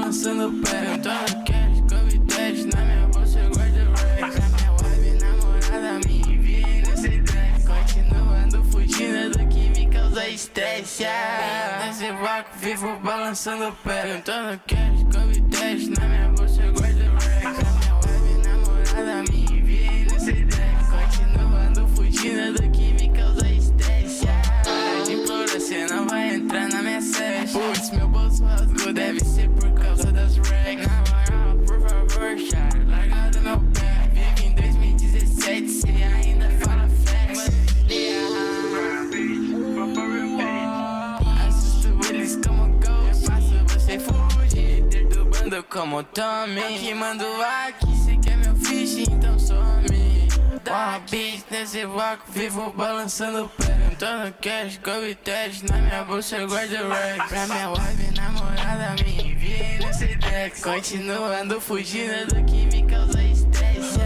balançando o pé. Eu tô no cash, Kobe 10, na minha bolsa eu guardo Rex. A minha vibe, namorada, me envia nesse dress. Continuando fugindo do que me causa estresse. Nesse vácuo, vivo balançando o pé. Eu tô no cash, Kobe 10, na minha bolsa eu guardo Rex. A minha vibe, namorada, me envia nesse dress. Continuando fugindo do que me causa estresse. Para de implorar, cê não vai entrar na minha session. Putz, meu bolso rasgou, deve ser por causa das racks. Na moral, por favor, chara, larga do meu pé. Vive em 2017, cê ainda fala flex. Assusto eles como ghost, faço você fugir, perturbando como Tommy. Que mando aqui, cê quer meu fish, então some. Uma bitch nesse vácuo, vivo balançando o pé. Eu tô no cash, Kobe 10, na minha bolsa eu guardo Rex. Pra minha wife, namorada, me envia nesse deck. Continuando fugindo do que me causa estresse.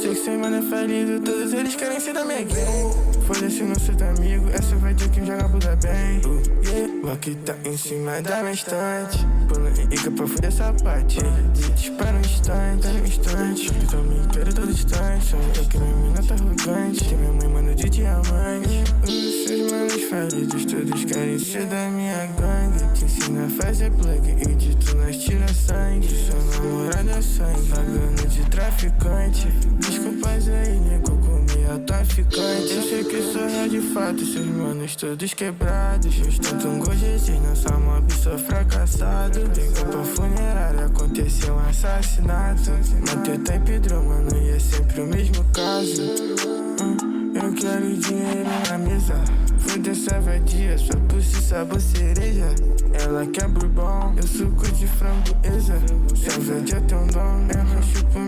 Sei que cê mano é falido, todos eles querem ser da minha gang. Foda-se não ser teu amigo, essa vai ter quem joga bunda bem. O Loki tá em cima da minha estante, pulando ica pra fuder essa parte. Dispara um instante, então me quero todo instante. Só eu que minha mina tá arrogante, que minha mãe manda de diamante. Os seus manos falidos, todos querem ser da minha gangue. Te ensina a fazer plug e de tu nós tira sangue. Sua namorada é sangue, pagando de traficante. Desculpas aí, nego, comi a traficante. Eu sei que sou real de fato, seus manos todos quebrados. Ostentam gorjetes, nessa mob sou fracassado. Liga pra funerária, aconteceu um assassinato. Matei o type drone, mano, e é sempre o mesmo caso. Eu quero dinheiro na mesa. Foda essa vadia, sua pussy sabor cereja. Ela quer bourbon, eu suco de framboesa. Se a vadia tem um dom, ela chupa